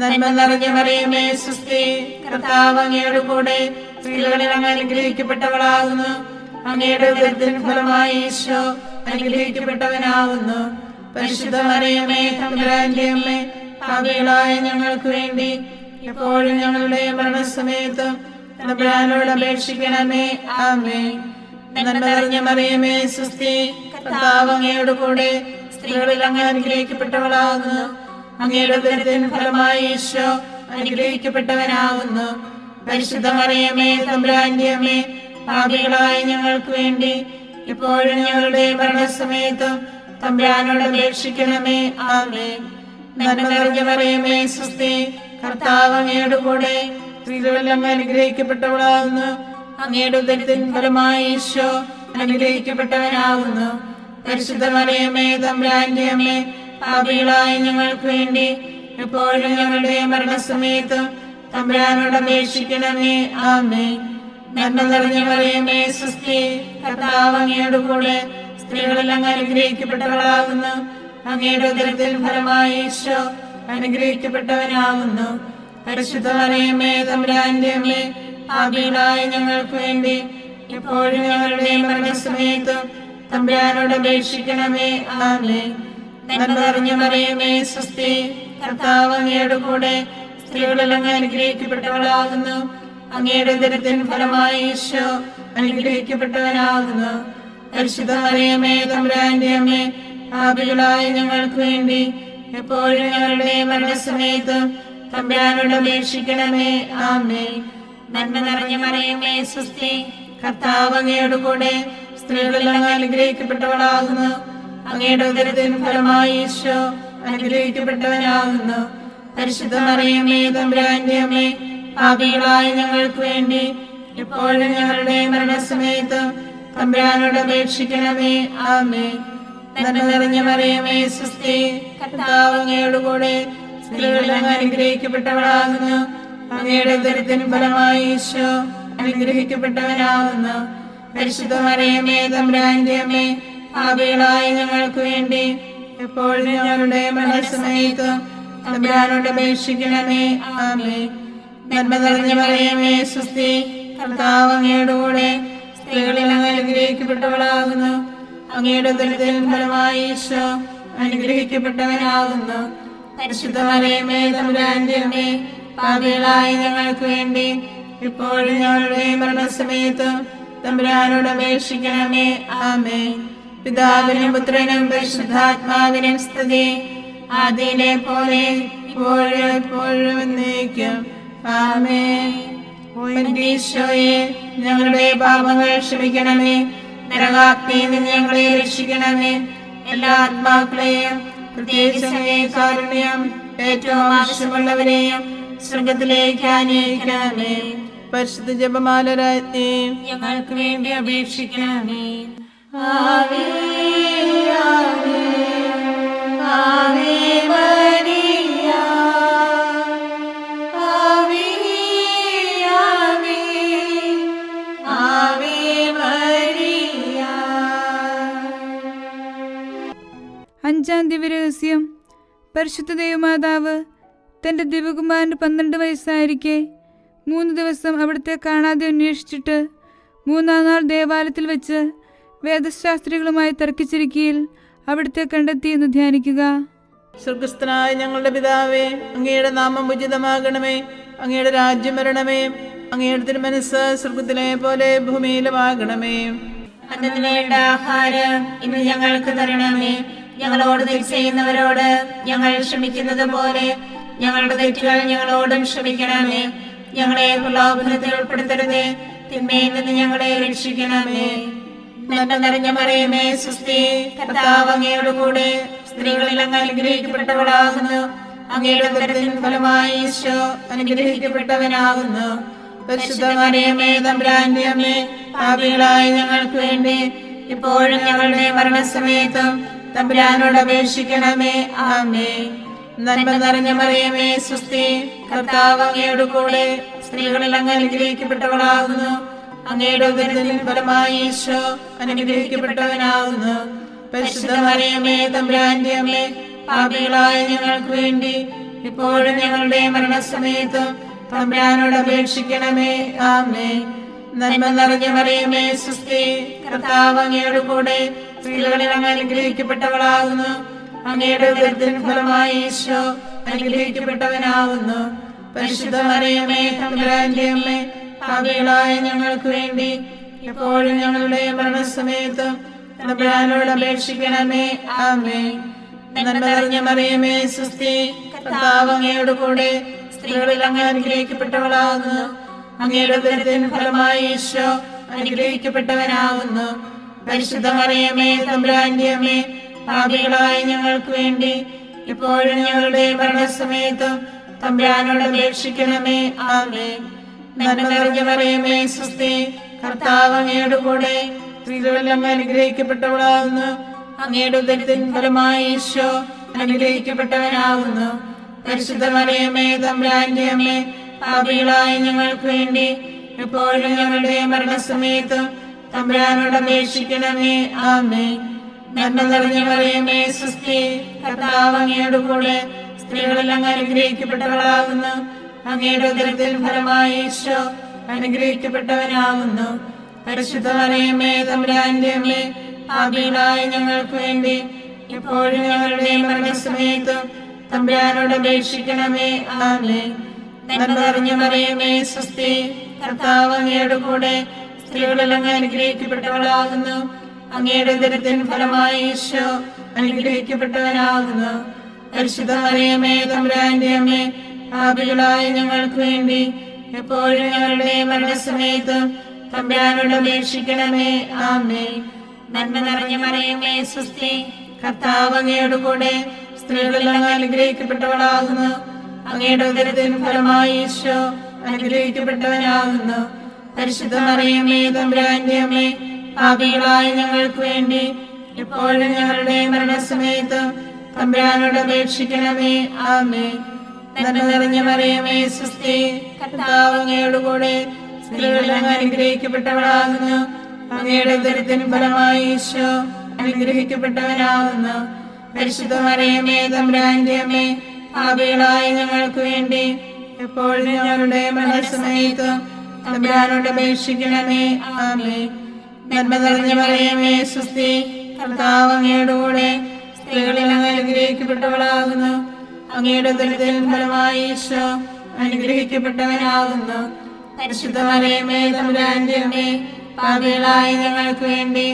നന്മ നിറഞ്ഞ മറിയമേ സുസ്തി, കർത്താവ് അങ്ങയോട് കൂടെ സ്ത്രീകളിൽ അങ്ങ് അനുഗ്രഹിക്കപ്പെട്ടവളാകുന്നു. അങ്ങയുടെ ഉദരത്തിൻ ഫലമായി ഈശോ അനുഗ്രഹിക്കപ്പെട്ടവനാകുന്നു. പരിശുദ്ധ മറിയമേ തമ്പുരാന്റെ അമ്മേ, പാപികളായ ഞങ്ങൾക്ക് വേണ്ടി എപ്പോഴും ഞങ്ങളുടെ മരണസമയത്തും തമ്പുരാനോട് അപേക്ഷിക്കണമേ. ആമേൻ. നന്മ നിറഞ്ഞ മറിയമേ സുസ്തി, കർത്താവ് അങ്ങയോട് കൂടെ സ്ത്രീകളിൽ അങ്ങ് അനുഗ്രഹിക്കപ്പെട്ടവളാകുന്നു. അങ്ങയുടെ ഉദരത്തിൻ ഫലമായി ഈശോ അനുഗ്രഹിക്കപ്പെട്ടവനാകുന്നു. പരിശുദ്ധ മറിയമേ തമ്പുരാന്റെ അമ്മേ, പാപികളായ ഞങ്ങൾക്ക് വേണ്ടി എപ്പോഴും ഞങ്ങളുടെ മരണസമയത്തും തമ്പുരാനോട് അപേക്ഷിക്കണമേ. ആമേൻ. നന്മ നിറഞ്ഞ മറിയമേ സുസ്തി, കർത്താവ് അങ്ങയോട് കൂടെ സ്ത്രീകളിൽ അങ്ങ് അനുഗ്രഹിക്കപ്പെട്ടവളാകുന്നു. അങ്ങയുടെ ഉദരത്തിൻ ഫലമായി ഈശോ അനുഗ്രഹിക്കപ്പെട്ടവനാകുന്നു. പരിശുദ്ധ മറിയമേ തമ്പുരാന്റെ അമ്മേ, പാപികളായ ഞങ്ങൾക്ക് വേണ്ടി എപ്പോഴും ഞങ്ങളുടെ മരണസമയത്തും തമ്പുരാനോട് അപേക്ഷിക്കണമേ. ആമേൻ. നന്മ നിറഞ്ഞ മറിയമേ സുസ്തി, കർത്താവ് അങ്ങയോട് കൂടെ സ്ത്രീകളിൽ അങ്ങ് അനുഗ്രഹിക്കപ്പെട്ടവളാകുന്നു. അങ്ങയുടെ ഉദരത്തിൻ ഫലമായി ഈശോ അനുഗ്രഹിക്കപ്പെട്ടവനാകുന്നു. പരിശുദ്ധ മറിയമേ തമ്പുരാന്റെ അമ്മേ, പാപികളായ ഞങ്ങൾക്ക് വേണ്ടി എപ്പോഴും ഞങ്ങളുടെ മരണസമയത്തും തമ്പുരാനോട് അപേക്ഷിക്കണമേ. ആമേൻ. നന്മ നിറഞ്ഞ മറിയമേ സുസ്തി, കർത്താവ് അങ്ങയോട് കൂടെ സ്ത്രീകളിൽ അങ്ങ് അനുഗ്രഹിക്കപ്പെട്ടവളാകുന്നു. അങ്ങയുടെ ഉദരത്തിൻ ഫലമായി ഈശോ അനുഗ്രഹിക്കപ്പെട്ടവനാകുന്നു. പരിശുദ്ധ മറിയമേ തമ്പുരാന്റെ അമ്മേ, പാപികളായ ഞങ്ങൾക്ക് വേണ്ടി എപ്പോഴും ഞങ്ങളുടെ മരണസമയത്തും തമ്പുരാനോട് അപേക്ഷിക്കണമേ. ആമേൻ. നന്മ നിറഞ്ഞ മറിയമേ സുസ്തി, കർത്താവ് അങ്ങയോട് കൂടെ സ്ത്രീകളിൽ അങ്ങ് അനുഗ്രഹിക്കപ്പെട്ടവളാകുന്നു. അങ്ങയുടെ ഉദരത്തിൻ ഫലമായി ഈശോ അനുഗ്രഹിക്കപ്പെട്ടവനാകുന്നു. പരിശുദ്ധ മറിയമേ തമ്പുരാന്റെ അമ്മേ, പാപികളായ ഞങ്ങൾക്ക് വേണ്ടി എപ്പോഴും ഞങ്ങളുടെ മരണസമയത്തും തമ്പുരാനോട് അപേക്ഷിക്കണമേ. ആമേൻ. നന്മ നിറഞ്ഞ മറിയമേ സുസ്തി, കർത്താവ് അങ്ങയോട് കൂടെ സ്ത്രീകളിൽ അങ്ങ് അനുഗ്രഹിക്കപ്പെട്ടവളാകുന്നു. അങ്ങയുടെ ഉദരത്തിൻ ഫലമായി ഈശോ അനുഗ്രഹിക്കപ്പെട്ടവനാകുന്നു. പരിശുദ്ധ മറിയമേ തമ്പുരാന്റെ അമ്മേ, പാപികളായ ഞങ്ങൾക്ക് വേണ്ടി എപ്പോഴും ഞങ്ങളുടെ മരണസമയത്തും തമ്പുരാനോട് അപേക്ഷിക്കണമേ. ആമേൻ. നന്മ നിറഞ്ഞ മറിയമേ സുസ്തി, കർത്താവ് അങ്ങയോട് കൂടെ സ്ത്രീകളിൽ അങ്ങ് അനുഗ്രഹിക്കപ്പെട്ടവളാകുന്നു. അങ്ങയുടെ ഉദരത്തിൻ ഫലമായി ഈശോ അനുഗ്രഹിക്കപ്പെട്ടവനാകുന്നു. പരിശുദ്ധ മറിയമേ തമ്പുരാന്റെ അമ്മേ, പാപികളായ ഞങ്ങൾക്ക് വേണ്ടി ഇപ്പോഴും ഞങ്ങളുടെ മരണസമയത്തും തമ്പുരാനോട് അപേക്ഷിക്കണമേ. ആമേൻ. പിതാവിനും പുത്രനും പരിശുദ്ധാത്മാവിനും സ്തുതി, ആദിയിലെ പോലെ ഇപ്പോഴും എപ്പോഴും എന്നേക്കും. ആമേൻ. എന്റെ ഈശോയെ, ഞങ്ങളുടെ പാപങ്ങൾ ക്ഷമിക്കണമേ. നരകാഗ്നിയിൽ നിന്ന് ഞങ്ങളെ രക്ഷിക്കണമേ. എല്ലാ ആത്മാക്കളെയും പ്രത്യേകിച്ച് അങ്ങേ കാരുണ്യം ഏറ്റവും ആവശ്യമുള്ളവരെയും സ്വർഗത്തിലേക്ക് ആനയിക്കണമേ. പരിശുദ്ധ ജപമാല രാജ്ഞി, ഞങ്ങൾക്ക് വേണ്ടി അപേക്ഷിക്കണമേ. ആവേ ആവേ ആവേ മരിയ, ആവേ ആവേ ആവേ മരിയ. അഞ്ചാം ദിവ്യരഹസ്യം. പരിശുദ്ധ ദൈവമാതാവ് തൻ്റെ ദിവകുമാരന് 12 വയസ്സായിരിക്കെ 3 ദിവസം അവിടുത്തെ കാണാതെ അന്വേഷിച്ചിട്ട് 3-ാം നാൾ ദേവാലയത്തിൽ വെച്ച് വേദശാസ്ത്രികളുമായി തർക്കിച്ചിരിക്കയിൽ അവിടുത്തെ കണ്ടെത്തി എന്ന് ധ്യാനിക്കുക. സ്വർഗസ്ഥനായ ഞങ്ങളുടെ പിതാവേ, അങ്ങയുടെ നാമം ഉചിതമാകണമേ. അങ്ങയുടെ രാജ്യം വരണമേ. അങ്ങയുടെ തിരുമനസ്സ് സ്വർഗത്തിലെ പോലെ ഭൂമിയിലുമാകണമേ. അന്നു വേണ്ട ആഹാരം ഇന്ന് ഞങ്ങൾക്ക് തരണമേ. ഞങ്ങളോട് തെറ്റ് ചെയ്യുന്നവരോട് ഞങ്ങൾ ക്ഷമിക്കുന്നത് പോലെ ഞങ്ങളുടെ തെറ്റുകൾ ഞങ്ങളോടും ക്ഷമിക്കണമേ. ഞങ്ങളെ പ്രലോഭനത്തിൽ ഉൾപ്പെടുത്തരുതേ, തിന്മയിൽ നിന്ന് ഞങ്ങളെ രക്ഷിക്കണമേ. നന്മ നിറഞ്ഞ മറിയമേ സുസ്തി, കർത്താവ് അങ്ങയോട് കൂടെ സ്ത്രീകളിൽ അങ്ങ് അനുഗ്രഹിക്കപ്പെട്ടവളാകുന്നു. അങ്ങയുടെ ഉദരത്തിൻ ഫലമായി ഈശോ അനുഗ്രഹിക്കപ്പെട്ടവനാകുന്നു. പരിശുദ്ധ മറിയമേ തമ്പുരാന്റെ അമ്മേ, പാപികളായ ഞങ്ങൾക്ക് വേണ്ടി ഇപ്പോഴും ഞങ്ങളുടെ മരണസമയത്തും തമ്പുരാനോട് അപേക്ഷിക്കണമേ. ആമേൻ. നന്മ നിറഞ്ഞ മറിയമേ സുസ്തി, കർത്താവ് അങ്ങയോട് കൂടെ സ്ത്രീകളിൽ അങ്ങ് അനുഗ്രഹിക്കപ്പെട്ടവളാകുന്നു. അങ്ങയുടെ ഉദരത്തിൻ ഫലമായി ഈശോ അനുഗ്രഹിക്കപ്പെട്ടവനാകുന്നു. പരിശുദ്ധ മറിയമേ തമ്പുരാന്റെ അമ്മേ, പാപികളായ ഞങ്ങൾക്ക് വേണ്ടി ഇപ്പോഴും ഞങ്ങളുടെ മരണസമയത്തും തമ്പുരാനോട് അപേക്ഷിക്കണമേ. ആമേൻ. നന്മ നിറഞ്ഞ മറിയമേ, സ്വസ്തി, കർത്താവ് അങ്ങയോട് കൂടെ സ്ത്രീകളിൽ അങ്ങ് അനുഗ്രഹിക്കപ്പെട്ടവളാകുന്നു. അങ്ങയുടെ ഉദരത്തിൻ ഫലമായി ഈശോ അനുഗ്രഹിക്കപ്പെട്ടവനാകുന്നു. പരിശുദ്ധ മറിയമേ, തമ്പുരാന്റെ അമ്മേ, പാപികളായ ഞങ്ങൾക്ക് വേണ്ടി എപ്പോഴും ഞങ്ങളുടെ മരണസമയത്തും തമ്പുരാനോട് അപേക്ഷിക്കണമേ. ആമേൻ. നന്മ നിറഞ്ഞ മറിയമേ, സ്വസ്തി, കർത്താവ് അങ്ങയോട് കൂടെ സ്ത്രീകളിൽ അങ്ങ് അനുഗ്രഹിക്കപ്പെട്ടവളാകുന്നു. അങ്ങയുടെ ഉദരത്തിൻ ഫലമായി ഈശോ അനുഗ്രഹിക്കപ്പെട്ടവനാകുന്നു. പരിശുദ്ധ മറിയമേ, തമ്പുരാന്റെ അമ്മേ, പാപികളായ ഞങ്ങൾക്ക് വേണ്ടി ഇപ്പോഴും ഞങ്ങളുടെ മരണസമയത്തും തമ്പുരാനോട് അപേക്ഷിക്കണമേ. ആമേൻ. നന്മ നിറഞ്ഞ മറിയമേ, സ്വസ്തി, കർത്താവ് അങ്ങയോട് കൂടെ സ്ത്രീകളിൽ അങ്ങ് അനുഗ്രഹിക്കപ്പെട്ടവളാകുന്നു. അങ്ങയുടെ ഉദരത്തിൻ ഫലമായി ഈശോ അനുഗ്രഹിക്കപ്പെട്ടവനാകുന്നു. പരിശുദ്ധ മറിയമേ, തമ്പുരാന്റെ അമ്മേ, പാപികളായ ഞങ്ങൾക്ക് വേണ്ടി എപ്പോഴും ഞങ്ങളുടെ മരണസമയത്തും തമ്പുരാനോട് അപേക്ഷിക്കണമേ. ആമേൻ. നന്മ നിറഞ്ഞ മറിയമേ, സ്വസ്തി, കർത്താവ് അങ്ങയോട് കൂടെ സ്ത്രീകളിൽ അങ്ങ് അനുഗ്രഹിക്കപ്പെട്ടവളാകുന്നു. അങ്ങയുടെ ഉദരത്തിൻ ഫലമായി ഈശോ അനുഗ്രഹിക്കപ്പെട്ടവനാകുന്നു. പരിശുദ്ധ മറിയമേ, തമ്പുരാന്റെ അമ്മേ, പാപികളായ ഞങ്ങൾക്ക് വേണ്ടി എപ്പോഴും ഞങ്ങളുടെ മരണസമയത്തും തമ്പുരാനോട് അപേക്ഷിക്കണമേ. ആമേൻ. നന്മ നിറഞ്ഞ മറിയമേ, സ്വസ്തി, കർത്താവ് അങ്ങയോട് കൂടെ സ്ത്രീകളിൽ അങ്ങ് അനുഗ്രഹിക്കപ്പെട്ടവളാകുന്നു. അങ്ങയുടെ ഉദരത്തിൻ ഫലമായി ഈശോ അനുഗ്രഹിക്കപ്പെട്ടവനാകുന്നു. പരിശുദ്ധ മറിയമേ, തമ്പുരാന്റെ അമ്മേ, പാപികളായ ഞങ്ങൾക്ക് വേണ്ടി എപ്പോഴും ഞങ്ങളുടെ മരണസമയത്തും തമ്പുരാനോട് അപേക്ഷിക്കണമേ. ആമേൻ. നന്മ നിറഞ്ഞ മറിയമേ, സ്വസ്തി, കർത്താവ് അങ്ങയോട് കൂടെ സ്ത്രീകളിൽ അങ്ങ് അനുഗ്രഹിക്കപ്പെട്ടവളാകുന്നു. അങ്ങയുടെ ഉദരത്തിൻ ഫലമായി ഈശോ അനുഗ്രഹിക്കപ്പെട്ടവനാകുന്നു. പരിശുദ്ധ മറിയമേ, തമ്പുരാന്റെ അമ്മേ, പാപികളായ ഞങ്ങൾക്ക് വേണ്ടി എപ്പോഴും ഞങ്ങളുടെ മരണസമയത്തും തമ്പുരാനോട് അപേക്ഷിക്കണമേ. ആമേൻ. നന്മ നിറഞ്ഞ മറിയമേ, സ്വസ്തി, കർത്താവ് അങ്ങയോട് കൂടെ സ്ത്രീകളിൽ അങ്ങ് അനുഗ്രഹിക്കപ്പെട്ടവളാകുന്നു. അങ്ങയുടെ ഉദരത്തിൻ ഫലമായി ഈശോ അനുഗ്രഹിക്കപ്പെട്ടവനാകുന്നു. പരിശുദ്ധ മറിയമേ, തമ്പുരാന്റെ അമ്മേ, പാപികളായ ഞങ്ങൾക്ക് വേണ്ടി എപ്പോഴും ഞങ്ങളുടെ മരണസമയത്തും തമ്പുരാനോട് അപേക്ഷിക്കണമേ. ആമേൻ. നന്മ നിറഞ്ഞ മറിയമേ, സ്വസ്തി, കർത്താവ് അങ്ങയോട് കൂടെ സ്ത്രീകളിൽ അങ്ങ് അനുഗ്രഹിക്കപ്പെട്ടവളാകുന്നു. അങ്ങയുടെ ഉദരത്തിൻ ഫലമായി ഈശോ അനുഗ്രഹിക്കപ്പെട്ടവനാകുന്നു. പരിശുദ്ധ മറിയമേ, തമ്പുരാന്റെ അമ്മേ, പാപികളായ ഞങ്ങൾക്ക് വേണ്ടി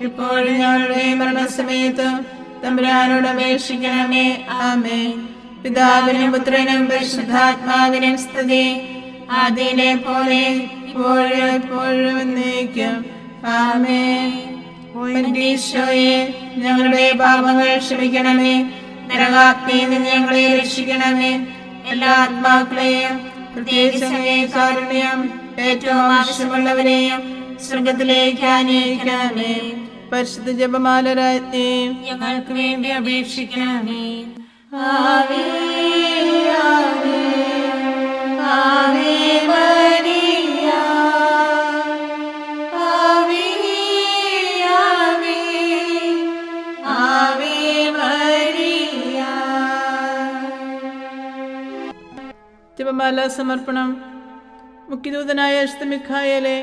ഇപ്പോഴും ഞങ്ങളുടെ മരണസമയത്തും തമ്പുരാനോട് അപേക്ഷിക്കണമേ. ആമേൻ. പിതാവിനും പുത്രനും പരിശുദ്ധാത്മാവിനും സ്തുതി, ആദിയിലെ പോലെ ഇപ്പോഴും എപ്പോഴും എന്നേക്കും. ആമേൻ. എന്റെ ഈശോയെ, ഞങ്ങളുടെ പാപങ്ങൾ ക്ഷമിക്കണമേ. നരകാഗ്നിയിൽ നിന്ന് ഞങ്ങളെ രക്ഷിക്കണമേ. എല്ലാ ആത്മാക്കളെയും, പ്രത്യേകിച്ച് അങ്ങേ കാരുണ്യം ഏറ്റവും ആവശ്യമുള്ളവരെയും സ്വർഗത്തിലേക്ക് ആനയിക്കണമേ. പരിശുദ്ധ ജപമാല രാജ്ഞി, ഞങ്ങൾക്ക് വേണ്ടി അപേക്ഷിക്കണമേ. ആവേ ആവേ ആവേ മരിയ, ആവേ ആവേ ആവേ മരിയ. ജപമാല സമർപ്പണം. മുഖ്യദൂതനായ വിശുദ്ധ മിഖായേലെ,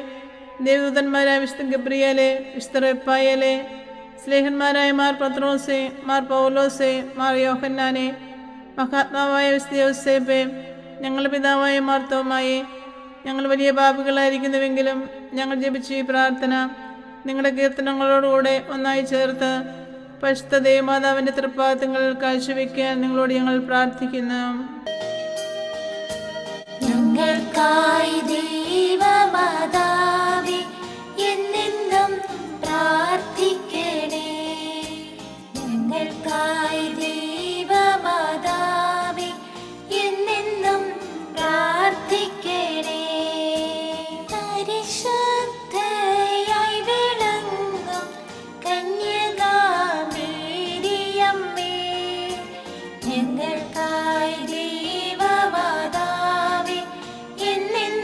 ദേവദൂതന്മാരായ വിശുദ്ധ ഗബ്രിയേലെ, വിശുദ്ധ റഫായേലെ, സ്ലേഹന്മാരായ മാർ പത്രോസെ, മാർ പൗലോസെ, മാർ യോഹന്നാനെ, മഹാത്മാവായ വിശുദ്ധ യോസേപ്പെ, ഞങ്ങളുടെ പിതാവായ മാർ തോമായെ, ഞങ്ങൾ വലിയ പാപികളായിരിക്കുന്നുവെങ്കിലും ഞങ്ങൾ ജപിച്ച ഈ പ്രാർത്ഥന നിങ്ങളുടെ കീർത്തനങ്ങളോടുകൂടെ ഒന്നായി ചേർത്ത് പരിശുദ്ധ ദേവമാതാവിൻ്റെ തൃപ്പാദങ്ങളിൽ കാഴ്ചവെക്കാൻ നിങ്ങളോട് ഞങ്ങൾ പ്രാർത്ഥിക്കുന്നു. ഞങ്ങൾക്കായി ദൈവമാതാവേ എന്നെന്നും പ്രാർത്ഥിക്കണേ. ഞങ്ങൾക്കായി ദൈവമാതാവേ എന്നെന്നും പ്രാർത്ഥിക്കണേ. പരിശുദ്ധയായി വിളങ്ങും കന്യകാമേരിയമ്മേ, ഞങ്ങൾക്കായി ദൈവമാതാവേ എന്നെന്നും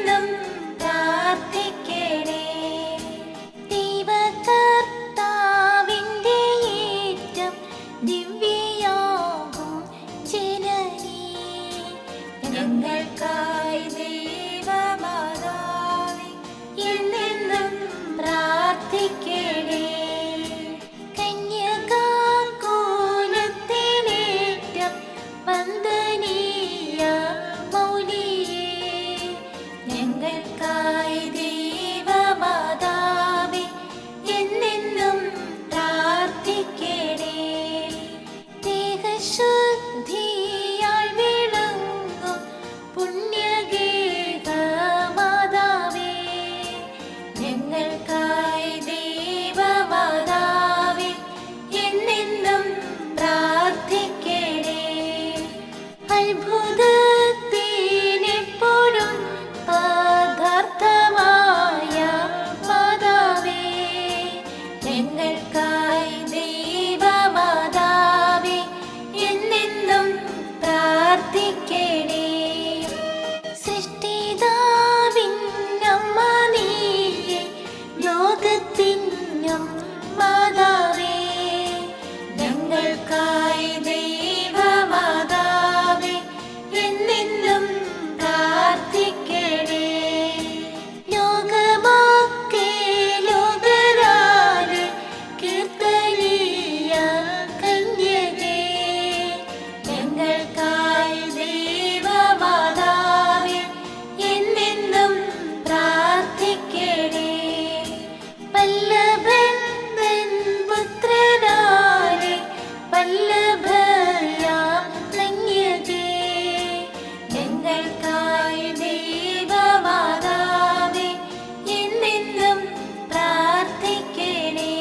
ഞങ്ങൾക്കായി ദൈവമാതാവേ എന്നെന്നും പ്രാർത്ഥിക്കണേ. ദേഹശുദ്ധിയാൽ വിളങ്ങും പുണ്യഗേഹമാതാവേ ഞങ്ങൾക്കായി ദൈവമാതാവേ എന്നെന്നും പ്രാർത്ഥിക്കണേ. അത്ഭുതത്തിനെപ്പോഴും പദാർത്ഥമായ മാതാവേ ഞങ്ങൾക്കായി ദൈവമാതാവേ എന്നെന്നും പ്രാർത്ഥിക്കണേ. സൃഷ്ടിതാവിന്നമ്മ നീയേ ലോകത്തിനും മാതാവേ ഞങ്ങൾക്കായി ദൈവമാതാവേ എന്നെന്നും പ്രാർത്ഥിക്കണേ. ലോകമൊക്കെ ലോകരാലെ കീർത്തനീയ കന്യകേ ഞങ്ങൾക്കായി ദൈവമാതാവേ എന്നെന്നും പ്രാർത്ഥിക്കണേ. വല്ലഭൻ തൻ പുത്രനാലെ വല്ലഭയാം കന്യകേ ഞങ്ങൾക്കായി ദൈവമാതാവേ എന്നെന്നും പ്രാർത്ഥിക്കണേ.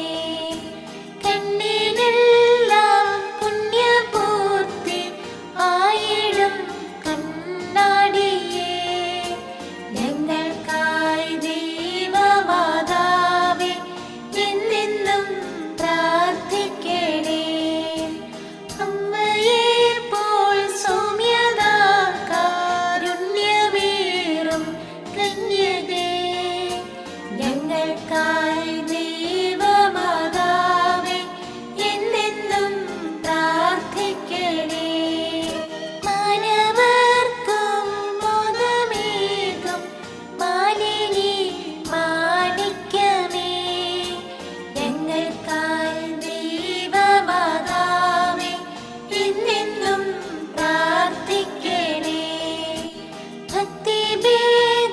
കണ്ണിനെല്ലാം പുണ്യപൂർത്തി ആയിടും കണ്ണാടിയേ ഞങ്ങൾക്കായി ദൈവമാതാവേ എന്നെന്നും പ്രാർത്ഥിക്കണേ. അമ്മയെപ്പോൾ സൗമ്യത കാരുണ്യമേറും കന്യകേ ഞങ്ങൾക്കായി ദൈവമാതാവേ എന്നെന്നും പ്രാർത്ഥിക്കണേ. മാനവർക്കും ബോധമേകും മാലിനി മാണിക്യമേ ഞങ്ങൾക്കായി ദൈവമാതാവേ എന്നെന്നും പ്രാർത്ഥിക്കണേ. ഭക്തിഭേദവും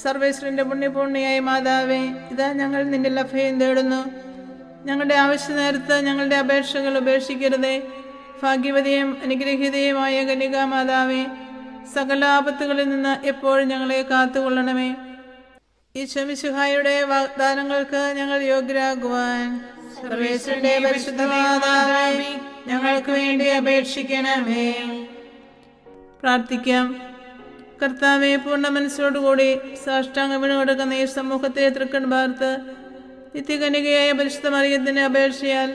സർവേശ്വരന്റെ പുണ്യപൂർണിയായ മാതാവേ, ഇതാ ഞങ്ങൾ നിന്റെ അഭയം തേടുന്നു. ഞങ്ങളുടെ ആവശ്യ നേരത്ത് ഞങ്ങളുടെ അപേക്ഷകൾ ഉപേക്ഷിക്കരുതേ. ഭാഗ്യവതിയും അനുഗ്രഹീതയുമായ കന്യകാ മാതാവേ, സകല ആപത്തുകളിൽ നിന്ന് എപ്പോഴും ഞങ്ങളെ കാത്തുകൊള്ളണമേ. ഈശോ മിശിഹായുടെ വാഗ്ദാനങ്ങൾക്ക് ഞങ്ങൾ യോഗ്യരാകുവാൻ സർവേശ്വരന്റെ പരിശുദ്ധ മാതാവേ, ഞങ്ങൾക്ക് വേണ്ടി അപേക്ഷിക്കണമേ. പ്രാർത്ഥിക്കാം. കർത്താവെ, പൂർണ്ണ മനസ്സോടുകൂടി സാഷ്ടാംഗം വീണുകൊടുക്കുന്ന ഈ സമൂഹത്തെ തൃക്കൺ പാർത്ത് നിത്യകന്യകയായ പരിശുദ്ധ മറിയത്തിന്റെ അപേക്ഷയാൽ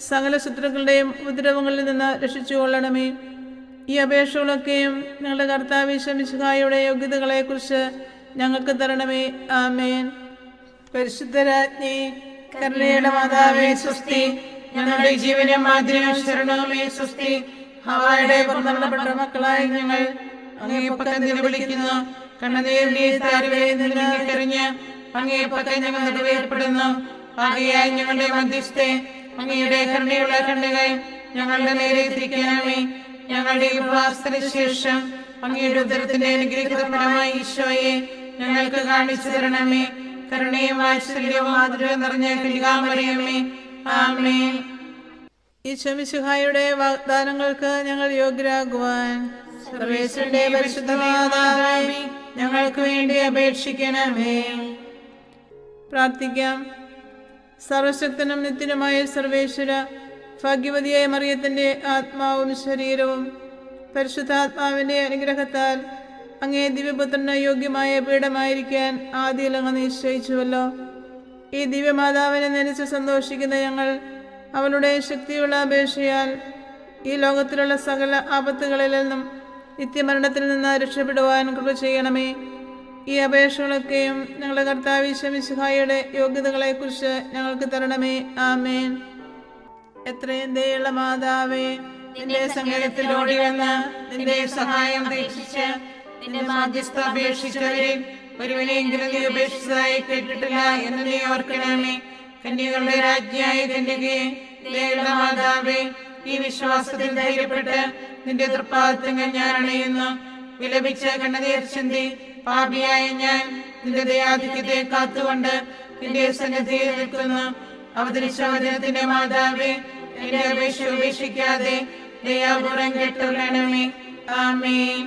സകല ശത്രുക്കളുടെയും ഉപദ്രവങ്ങളിൽ നിന്ന് രക്ഷിച്ചുകൊള്ളണമേ. ഈ അപേക്ഷകളൊക്കെയും ഞങ്ങളുടെ കർത്താവ് ഈശോ മിശിഹായുടെ യോഗ്യതകളെക്കുറിച്ച് ഞങ്ങൾക്ക് തരണമേ. ആമേൻ. പരിശുദ്ധരാജ്ഞി, കരുണയുടെ മാതാവേ സ്വസ്തി. ഞങ്ങളുടെ ജീവനും മാതിരിയും ശരണവുമേ സ്വസ്തി. ഹവ്വായുടെ പുറന്തള്ളപ്പെട്ട മക്കളായി ഞങ്ങൾ അങ്ങേ പക്കത്തിന് വിളിക്കുന്നു. കണ്ണുനീരിന്റെ താരുവേ നിന്നിറങ്ങി അങ്ങേ പക്കം ഞങ്ങൾ നിറവേർപ്പെടുന്നു. ആകയാൽ ഞങ്ങളുടെ മധ്യസ്ഥെ അങ്ങയുടെ കരുണയുള്ള കണ്ണുകൾ ഞങ്ങളുടെ നേരെ തിരിക്കണമേ. ഞങ്ങളുടെ ഉപവാസത്തിന് ശേഷം അങ്ങയുടെ ഉദരത്തിന്റെ അനുഗ്രഹിത ഫലമായ ഈശോയെ ഞങ്ങൾക്ക് കാണിച്ചു തരണമേ. കരുണയും വാത്സല്യവും മാധുര്യവും നിറഞ്ഞ കന്യകാമറിയമേ, ആമേൻ. ഈശോ മിശിഹായുടെ വാഗ്ദാനങ്ങൾക്ക് ഞങ്ങൾ യോഗ്യരാകുവാൻ സർവേശ്വരന്റെ പരിശുദ്ധ മാതാവേ, ഞങ്ങൾക്ക് വേണ്ടി അപേക്ഷിക്കണമേ. പ്രാർത്ഥിക്കാം. സർവശക്തനും നിത്യനുമായ സർവേശ്വര, ഭാഗ്യവതിയായ മറിയത്തിന്റെ ആത്മാവും ശരീരവും പരിശുദ്ധാത്മാവിന്റെ അനുഗ്രഹത്താൽ അങ്ങേ ദിവ്യപുത്രന് യോഗ്യമായ പീഠമായിരിക്കാൻ ആദ്യം അങ്ങ് നിശ്ചയിച്ചുവല്ലോ. ഈ ദിവ്യമാതാവിനെ നനച്ച് സന്തോഷിക്കുന്ന ഞങ്ങൾ അവളുടെ ശക്തിയുള്ള അപേക്ഷയാൽ ഈ ലോകത്തിലുള്ള സകല ആപത്തുകളിൽ നിന്നും നിത്യമരണത്തിൽ നിന്ന് രക്ഷപ്പെടുവാൻ കൃപ ചെയ്യണമേ. ഈ അപേക്ഷകളൊക്കെയും ഞങ്ങളുടെ കർത്താവ് ഈശോ മിശിഹായുടെ യോഗ്യതകളെക്കുറിച്ച് ഞങ്ങൾക്ക് തരണമേ. ആമേൻ. എത്രയും ദയുള്ള മാതാവേ, നിന്റെ സങ്കേതത്തിൽ ഓടി വന്ന് നിന്റെ സഹായം അപേക്ഷിച്ച് നിന്റെ മാധ്യസ്ഥ അപേക്ഷിച്ചവരിൽ ഒരുവനെയെങ്കിലും നീ ഉപേക്ഷിച്ചതായി കേട്ടിട്ടില്ല എന്ന് നീ ഓർക്കണമേ. കന്യകളുടെ രാജ്ഞിയായ കന്യകയെ, ദയുള്ള മാതാവേ, ഈ വിശ്വാസത്തിൽ ധൈര്യപ്പെട്ട് നിന്റെ തൃപ്പാദങ്ങൾ ഞാൻ അണയുന്നു. വിലപിച്ച് കണ്ണുനീർ ചിന്തി പാപിയായ ഞാൻ നിന്റെ ദയാധിക്യത്തെ കാത്തുകൊണ്ട് നിന്റെ സന്നിധിയിൽ നിൽക്കുന്നു. അവതരിച്ച വചനത്തിന്റെ മാതാവേ, എന്റെ അപേക്ഷ ഉപേക്ഷിക്കാതെ ദയാപൂർവം കേട്ടുകൊള്ളണമേ. ആമേൻ.